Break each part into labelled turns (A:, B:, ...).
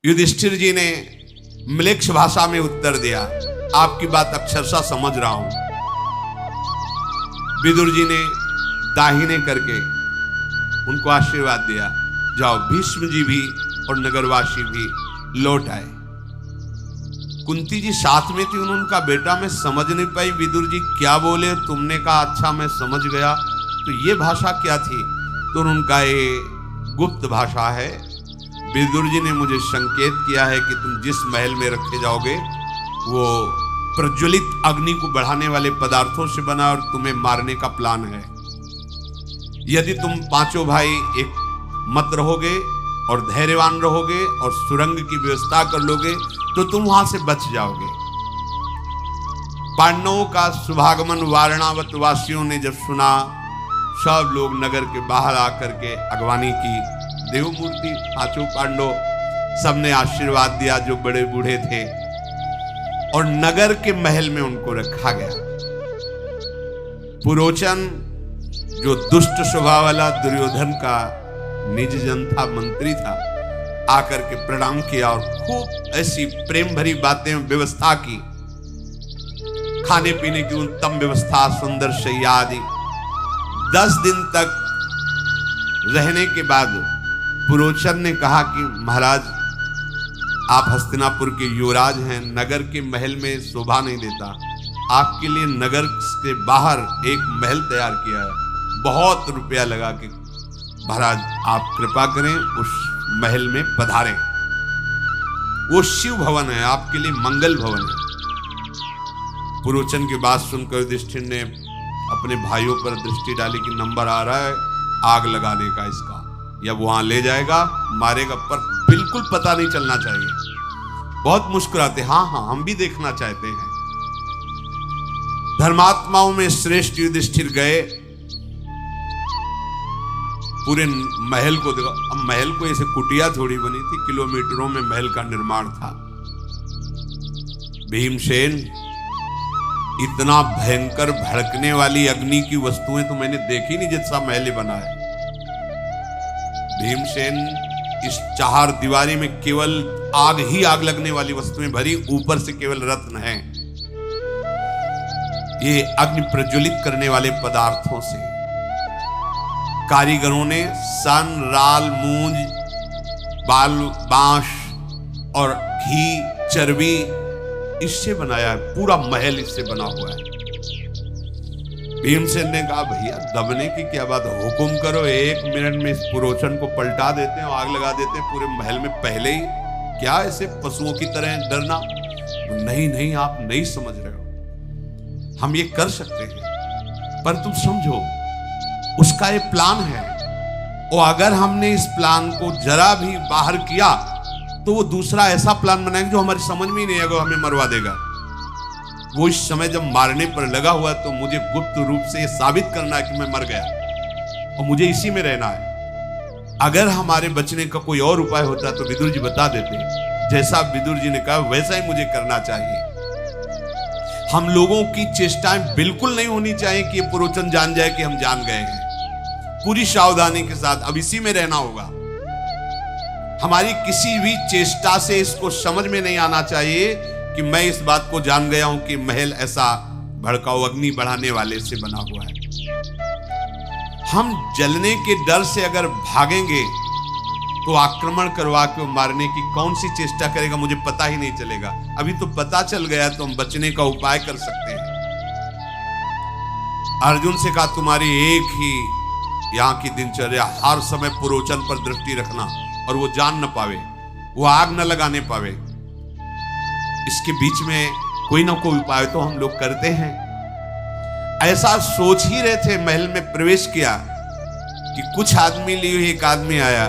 A: युधिष्ठिर जी ने म्लेच्छ भाषा में उत्तर दिया, आपकी बात अक्षरशः समझ रहा हूं। विदुर जी ने दाहिने करके उनको आशीर्वाद दिया, जाओ। भीष्म जी भी और नगरवासी भी लौट आए। कुंती जी साथ में थी, उन्होंने कहा बेटा मैं समझ नहीं पाई विदुर जी क्या बोले, तुमने कहा अच्छा मैं समझ गया, तो ये भाषा क्या थी? तो उनका ये गुप्त भाषा है। विदुर जी ने मुझे संकेत किया है कि तुम जिस महल में रखे जाओगे वो प्रज्वलित अग्नि को बढ़ाने वाले पदार्थों से बना और तुम्हें मारने का प्लान है। यदि तुम पांचों भाई एक मत रहोगे और धैर्यवान रहोगे और सुरंग की व्यवस्था कर लोगे तो तुम वहां से बच जाओगे। पांडवों का शुभागमन वारणावत वासियों ने जब सुना, सब लोग नगर के बाहर आकर के अगवानी की। देवमूर्ति पांचों पांडव सबने आशीर्वाद दिया जो बड़े बूढ़े थे, और नगर के महल में उनको रखा गया। पुरोचन जो दुष्ट स्वभाव वाला दुर्योधन का निज जन था, मंत्री था, आकर के प्रणाम किया और खूब ऐसी प्रेम भरी बातें व्यवस्था की। खाने पीने की उत्तम व्यवस्था, सुंदर शैया आदि। 10 दिन तक रहने के बाद पुरोचन ने कहा कि महाराज आप हस्तिनापुर के युवराज हैं, नगर के महल में शोभा नहीं देता, आपके लिए नगर के बाहर एक महल तैयार किया है, बहुत रुपया लगा के, महाराज आप कृपा करें उस महल में पधारें। वो शिव भवन है, आपके लिए मंगल भवन है। पुरोचन की बात सुनकर युधिष्ठिर ने अपने भाइयों पर दृष्टि डाली कि नंबर आ रहा है आग लगाने का इसका, या वहां ले जाएगा मारेगा, पर बिल्कुल पता नहीं चलना चाहिए। बहुत मुस्कुराते, हाँ हाँ हम भी देखना चाहते हैं। धर्मात्माओं में श्रेष्ठ युधिष्ठिर गए, पूरे महल को देखो। अब महल को ऐसे कुटिया थोड़ी बनी थी, किलोमीटरों में महल का निर्माण था। भीमसेन, इतना भयंकर भड़कने वाली अग्नि की वस्तुएं तो मैंने देखी नहीं जितना महल बना है। भीमसेन इस 4 दीवारी में केवल आग ही आग लगने वाली वस्तुएं भरी, ऊपर से केवल रत्न हैं। ये अग्नि प्रज्वलित करने वाले पदार्थों से कारीगरों ने सन, राल, मूंज, बाल, बांस और घी, चर्बी इससे बनाया है। पूरा महल इससे बना हुआ है। भीमसेन ने कहा भैया दबने की क्या बात, हुकुम करो, 1 मिनट में इस पुरोचन को पलटा देते हैं, आग लगा देते हैं पूरे महल में पहले ही। क्या ऐसे पशुओं की तरह डरना? नहीं नहीं आप नहीं समझ रहे हो, हम ये कर सकते हैं, पर तुम समझो उसका ये प्लान है, और अगर हमने इस प्लान को जरा भी बाहर किया तो वो दूसरा ऐसा प्लान बनाएगा जो हमारी समझ में ही नहीं आएगा, हमें मरवा देगा। वो इस समय जब मारने पर लगा हुआ तो मुझे गुप्त रूप से ये साबित करना है कि मैं मर गया और मुझे इसी में रहना है। अगर हमारे बचने का कोई और उपाय होता तो विदुर जी बता देते, जैसा विदुर जी ने कहा वैसा ही मुझे करना चाहिए। हम लोगों की चेष्टाएं बिल्कुल नहीं होनी चाहिए कि ये पुरोचन जान जाए कि हम जान गए हैं। पूरी सावधानी के साथ अब इसी में रहना होगा। हमारी किसी भी चेष्टा से इसको समझ में नहीं आना चाहिए कि मैं इस बात को जान गया हूं कि महल ऐसा भड़काऊ अग्नि बढ़ाने वाले से बना हुआ है। हम जलने के डर से अगर भागेंगे तो आक्रमण करवा के मारने की कौन सी चेष्टा करेगा मुझे पता ही नहीं चलेगा। अभी तो पता चल गया तो हम बचने का उपाय कर सकते हैं। अर्जुन से कहा तुम्हारी एक ही यहाँ की दिनचर्या, हर समय पुरोचन पर दृष्टि रखना और वो जान न पावे, वो आग न लगाने पावे। इसके बीच में कोई ना कोई उपाय तो हम लोग करते हैं। ऐसा सोच ही रहे थे, महल में प्रवेश किया कि कुछ आदमी लिए हुए एक आदमी आया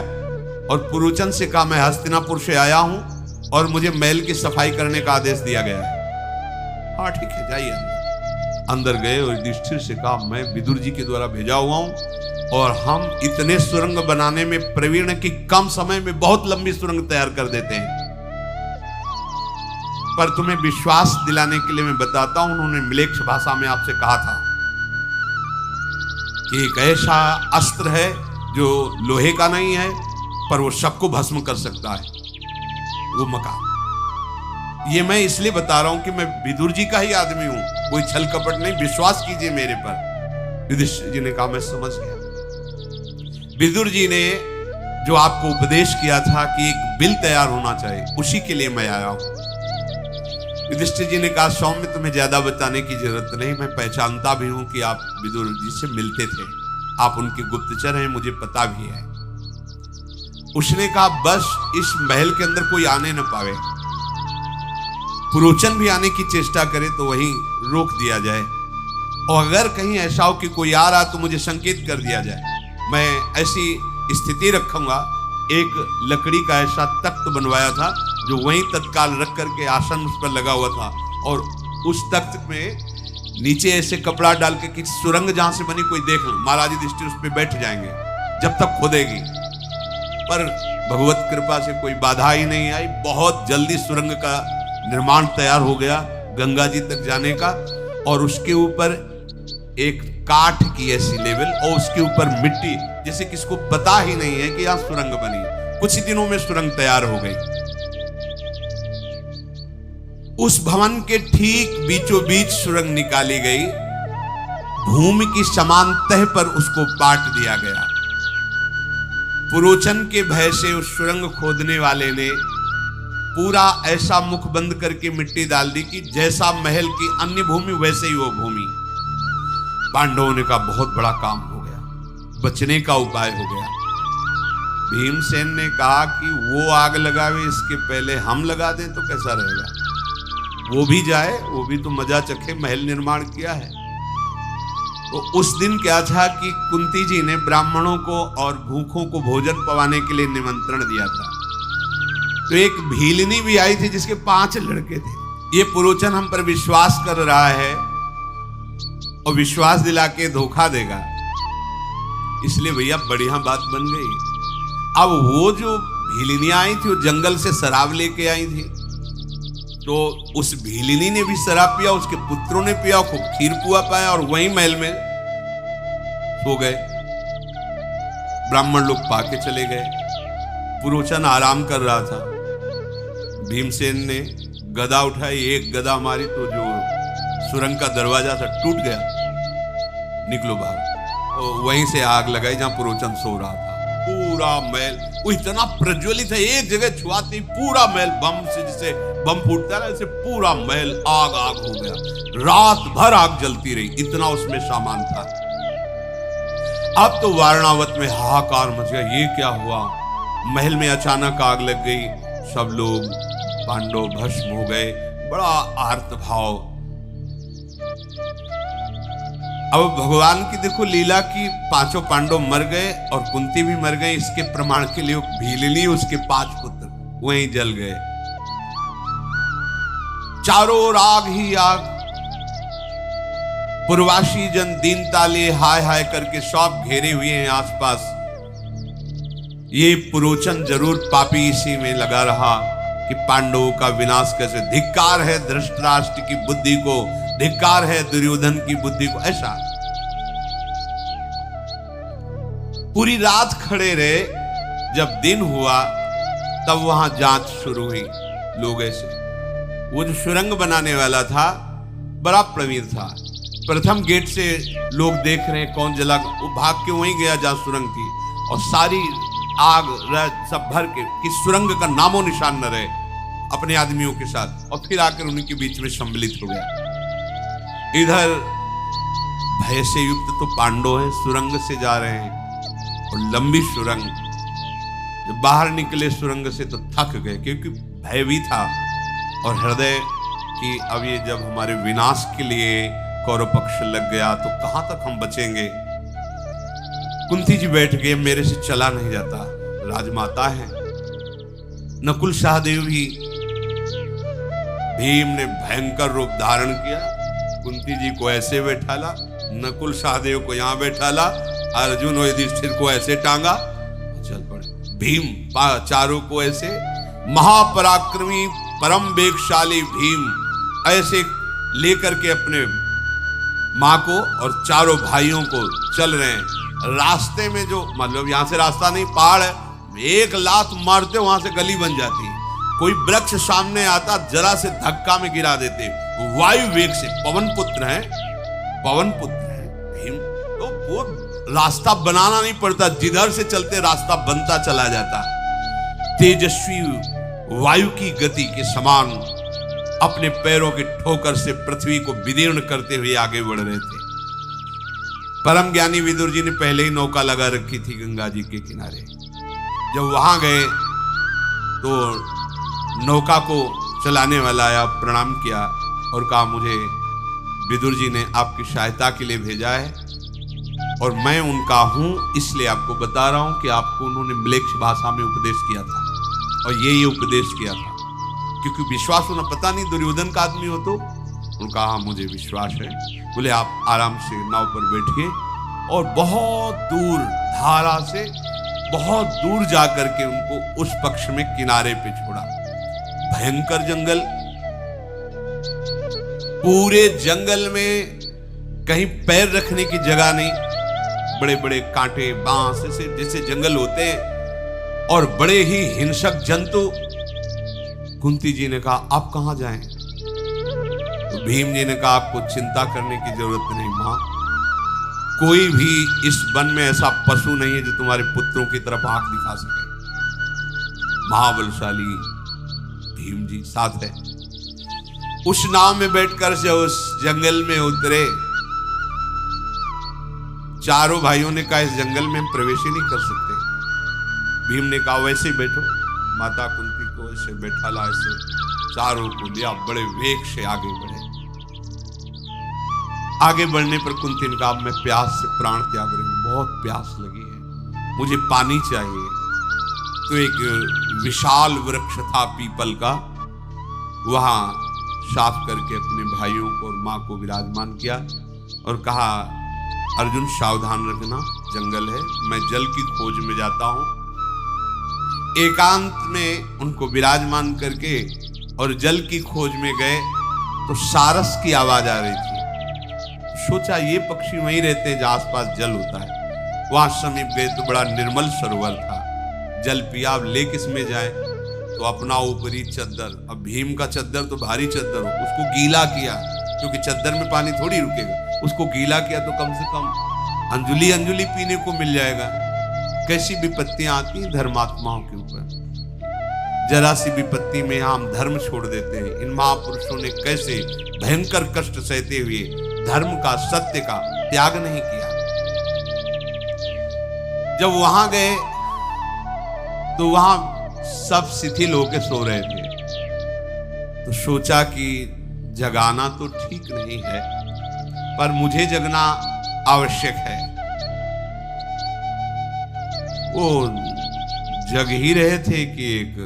A: और पुरोचन से कहा मैं हस्तिनापुर से आया हूं और मुझे महल की सफाई करने का आदेश दिया गया है। हाँ ठीक है जाइए अंदर। अंदर गए और युधिष्ठिर से कहा मैं विदुर जी के द्वारा भेजा हुआ हूं और हम इतने सुरंग बनाने में प्रवीण कि कम समय में बहुत लंबी सुरंग तैयार कर देते हैं। पर तुम्हें विश्वास दिलाने के लिए मैं बताता हूं, उन्होंने म्लेच्छ भाषा में आपसे कहा था कि एक ऐसा अस्त्र है जो लोहे का नहीं है पर वो सबको भस्म कर सकता है। वो मकाम। ये मैं इसलिए बता रहा हूं कि मैं विदुर जी का ही आदमी हूं, कोई छल कपट नहीं, विश्वास कीजिए मेरे पर। युधिष्ठिर जी ने कहा मैं समझ गया। विदुर जी ने जो आपको उपदेश किया था कि एक बिल तैयार होना चाहिए, उसी के लिए मैं आया हूं। युधिष्ठिर जी ने कहा सौम्य तुम्हें ज्यादा बताने की जरूरत नहीं, मैं पहचानता भी हूं कि आप विदुर जी से मिलते थे, आप उनके गुप्तचर हैं, मुझे पता भी है। उसने कहा बस इस महल के अंदर कोई आने न पावे, पुरोचन भी आने की चेष्टा करे तो वहीं रोक दिया जाए, और अगर कहीं ऐसा हो कि कोई आ रहा तो मुझे संकेत कर दिया जाए। मैं ऐसी स्थिति रखूंगा, एक लकड़ी का ऐसा तख्त बनवाया था जो वहीं तत्काल रख करके आसन उस पर लगा हुआ था, और उस तख्त में नीचे ऐसे कपड़ा डाल के कि सुरंग जहां से बनी कोई देख लो, महाराज युधिष्ठिर उस पर बैठ जाएंगे जब तक खोदेगी। पर भगवत कृपा से कोई बाधा ही नहीं आई, बहुत जल्दी सुरंग का निर्माण तैयार हो गया गंगा जी तक जाने का, और उसके ऊपर एक काठ की ऐसी लेवल और उसके ऊपर मिट्टी, जैसे किसको पता ही नहीं है कि यहां सुरंग बनी। कुछ ही दिनों में सुरंग तैयार हो गई। उस भवन के ठीक बीचों बीच सुरंग निकाली गई, भूमि की समान तह पर उसको पाट दिया गया। पुरोचन के भय से उस सुरंग खोदने वाले ने पूरा ऐसा मुख बंद करके मिट्टी डाल दी कि जैसा महल की अन्य भूमि वैसे ही वो भूमि। पांडवों ने कहा बहुत बड़ा काम हो गया, बचने का उपाय हो गया। भीमसेन ने कहा कि वो आग लगावे इसके पहले हम लगा दें तो कैसा रहेगा, वो भी जाए, वो भी तो मजा चखे, महल निर्माण किया है। तो उस दिन क्या था कि कुंती जी ने ब्राह्मणों को और भूखों को भोजन पवाने के लिए निमंत्रण दिया था। तो एक भीलनी भी आई थी जिसके 5 लड़के थे। ये पुरोचन हम पर विश्वास कर रहा है और विश्वास दिला के धोखा देगा, इसलिए भैया बढ़िया बात बन गई। अब वो जो भीलनियां आई थी वो जंगल से शराब लेके आई थी, तो उस भीलनी ने भी शराब पिया, उसके पुत्रों ने पिया, खूब खीर पुआ पाया और वहीं महल में सो गए। ब्राह्मण लोग पाके चले गए, पुरोचन आराम कर रहा था। भीमसेन ने गदा उठाई, एक गदा मारी तो जो सुरंग का दरवाजा था टूट गया, निकलो बाहर। और वहीं से आग लगाई जहां पुरोचन सो रहा था। पूरा महल वो इतना प्रज्वलित है, एक जगह छुआती पूरा महल बम से, जैसे बम फूटता है ऐसे पूरा महल आग आग हो गया। रात भर आग जलती रही, इतना उसमें सामान था। अब तो वारणावत में हाहाकार मच गया, ये क्या हुआ। महल में अचानक आग लग गई, सब लोग पांडव भस्म हो गए, बड़ा आर्त भाव। अब भगवान की देखो लीला की, 5 पांडव मर गए और कुंती भी मर गए, इसके प्रमाण के लिए भीलनी उसके 5 पुत्र वहीं जल गए। चारों ओर आग ही आग। पूर्वासी जन दीन ताले हाय हाय करके सब घेरे हुए हैं आसपास। ये पुरोचन जरूर पापी इसी में लगा रहा कि पांडवों का विनाश कैसे। धिक्कार है धृतराष्ट्र की बुद्धि को, धिक्कार है दुर्योधन की बुद्धि को। ऐसा पूरी रात खड़े रहे, जब दिन हुआ तब वहां जांच शुरू हुई। लोग ऐसे, वो जो सुरंग बनाने वाला था बड़ा प्रवीण था, प्रथम गेट से लोग देख रहे हैं कौन जला, वो भाग के वहीं गया जहां सुरंग थी, और सारी आग सब भर के कि सुरंग का नामो निशान न रहे, अपने आदमियों के साथ, और फिर आकर उनके बीच में सम्मिलित हो गया। इधर भय से युक्त तो पांडव हैं, सुरंग से जा रहे हैं, और लंबी सुरंग। जब बाहर निकले सुरंग से तो थक गए, क्योंकि भय भी था और हृदय कि अब ये जब हमारे विनाश के लिए कौरव पक्ष लग गया तो कहां तक हम बचेंगे। कुंती जी बैठ गए, मेरे से चला नहीं जाता, राजमाता है। नकुल सहदेव भी, भीम ने भयंकर रूप धारण किया, कुंती जी को ऐसे बैठाला, नकुल सहदेव को यहां बैठाला, अर्जुन और युधिष्ठिर को ऐसे टांगा, चल पड़े। भीम चारों को ऐसे, महापराक्रमी परम वेगशाली भीम ऐसे लेकर के अपने मां को और चारों भाइयों को चल रहे हैं। रास्ते में जो मतलब यहां से रास्ता नहीं, पहाड़ है, एक लात मारते वहां से गली बन जाती है। कोई वृक्ष सामने आता जरा से धक्का में गिरा देते, वायु वेग से। पवन पुत्र है भीम, तो वो रास्ता बनाना नहीं पड़ता, जिधर से चलते रास्ता बनता चला जाता। तेजस्वी वायु की गति के समान अपने पैरों के ठोकर से पृथ्वी को विदीर्ण करते हुए आगे बढ़ रहे थे। परम ज्ञानी विदुर जी ने पहले ही नौका लगा रखी थी गंगा जी के किनारे। जब वहां गए तो नौका को चलाने वाला आया, प्रणाम किया और कहा, मुझे विदुर जी ने आपकी सहायता के लिए भेजा है और मैं उनका हूं, इसलिए आपको बता रहा हूं कि आपको उन्होंने म्लेच्छ भाषा में उपदेश किया था और ये उपदेश किया था। क्योंकि विश्वास होना, पता नहीं दुर्योधन का आदमी हो तो। उनका हाँ मुझे विश्वास है। बोले आप आराम से नाव पर बैठिए और बहुत दूर धारा से बहुत दूर जाकर के उनको उस पक्ष में किनारे पे छोड़ा। भयंकर जंगल, पूरे जंगल में कहीं पैर रखने की जगह नहीं, बड़े बड़े कांटे बांस ऐसे जैसे जंगल होते हैं और बड़े ही हिंसक जंतु। कुंती जी ने कहा आप कहां जाएं? तो भीम जी ने कहा आपको चिंता करने की जरूरत नहीं मां, कोई भी इस वन में ऐसा पशु नहीं है जो तुम्हारे पुत्रों की तरफ आंख दिखा सके। महाबलशाली भीम जी साथ है। उस नाव में बैठकर से उस जंगल में उतरे। चारों भाइयों ने कहा इस जंगल में हम प्रवेश ही नहीं कर सकते। भीम ने कहा वैसे ही बैठो। माता कुंती को ऐसे बैठा ला, ऐसे चारों को लिया, बड़े वेग से आगे बढ़े। आगे बढ़ने पर कुंती ने कहा मैं प्यास से प्राण त्याग रही हूं, बहुत प्यास लगी है, मुझे पानी चाहिए। तो एक विशाल वृक्ष था पीपल का, वहां साफ करके अपने भाइयों को और मां को विराजमान किया और कहा अर्जुन सावधान रखना, जंगल है, मैं जल की खोज में जाता हूं। एकांत में उनको विराजमान करके और जल की खोज में गए तो सारस की आवाज आ रही थी। सोचा ये पक्षी वहीं रहते हैं जहां आसपास जल होता है। वहां समीप गए तो बड़ा निर्मल सरोवर था, जल पिया। अब ले किस में जाए? तो अपना ऊपरी चद्दर, अब भीम का चद्दर तो भारी चद्दर हो, उसको गीला किया, क्योंकि चद्दर में पानी थोड़ी रुकेगा। उसको गीला किया तो कम से कम अंजुली अंजुली पीने को मिल जाएगा। कैसी विपत्तियां आती हैं धर्मात्माओं के ऊपर। जरा सी विपत्ति में हम धर्म छोड़ देते हैं। इन महापुरुषों ने कैसे भयंकर कष्ट सहते हुए धर्म का, सत्य का त्याग नहीं किया। जब वहां गए तो वहां सब शिथिल होकर सो रहे थे। तो सोचा कि जगाना तो ठीक नहीं है, पर मुझे जगना आवश्यक है। वो जग ही रहे थे कि एक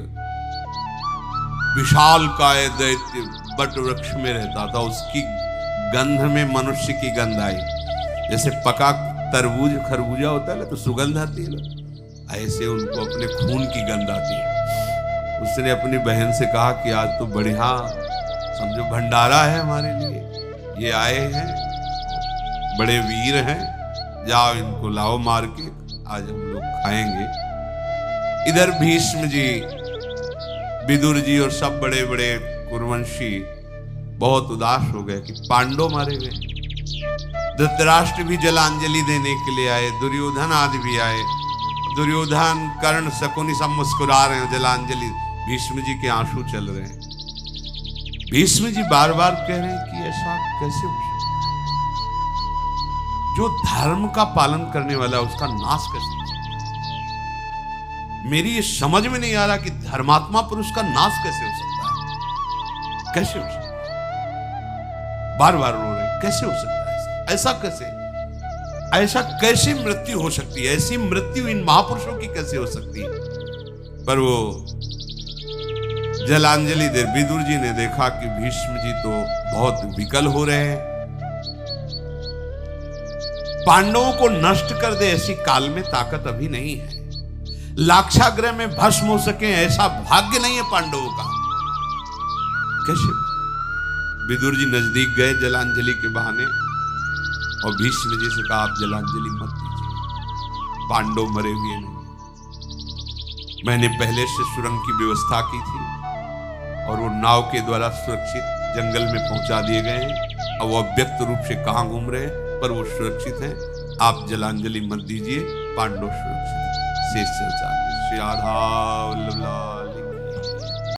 A: विशाल काय दैत्य बट वृक्ष में रहता था। उसकी गंध में मनुष्य की गंध आई। जैसे पका तरबूज खरबूजा होता है ना तो सुगंध आती है ना, ऐसे उनको अपने खून की गंध आती है। उसने अपनी बहन से कहा कि आज तो बढ़िया समझो भंडारा है हमारे लिए, ये आए हैं बड़े वीर हैं, जाओ इनको लाओ मार के, आज हम लोग खाएंगे। इधर भीष्म जी, विदुर जी और सब बड़े बड़े कुरुवंशी बहुत उदास हो गए कि पांडव मारे गए। धृतराष्ट्र भी जलांजलि देने के लिए आए, दुर्योधन आदि भी आए। दुर्योधन कर्ण शकुनी सब मुस्कुरा रहे हैं, जलांजलि। भीष्म जी के आंसू चल रहे हैं। भीष्म जी बार बार कह रहे हैं कि ऐसा कैसे हो सकता है? जो धर्म का पालन करने वाला है उसका नाश कैसे हो सकता है? मेरी ये समझ में नहीं आ रहा कि धर्मात्मा पुरुष का नाश कैसे हो सकता है? कैसे हो सकता है? बार बार रो रहे हैं, कैसे हो सकता है? ऐसा कैसे? ऐसा कैसे मृत्यु हो सकती है? ऐसी मृत्यु इन महापुरुषों की कैसे हो सकती है? पर वो जलांजलि दे विदुर जी ने देखा कि भीष्म जी तो बहुत विकल हो रहे हैं। पांडवों को नष्ट कर दे ऐसी काल में ताकत अभी नहीं है। लाक्षागृह में भस्म हो सके ऐसा भाग्य नहीं है पांडवों का। कैसे? विदुर जी नजदीक गए जलांजलि के बहाने और भीष्म जी से कहा आप जलांजलि मत दीजिए, पांडव मरे हुए नहीं। मैंने पहले से सुरंग की व्यवस्था की थी, और वो नाव के द्वारा सुरक्षित जंगल में पहुंचा दिए गए हैं। अब वो अव्यक्त रूप से कहाँ घूम रहे हैं, पर वो सुरक्षित हैं। आप जलांजलि मत दीजिए, पांडव सुरक्षित। शेष चर्चा श्री राधा वल्लभ लाल।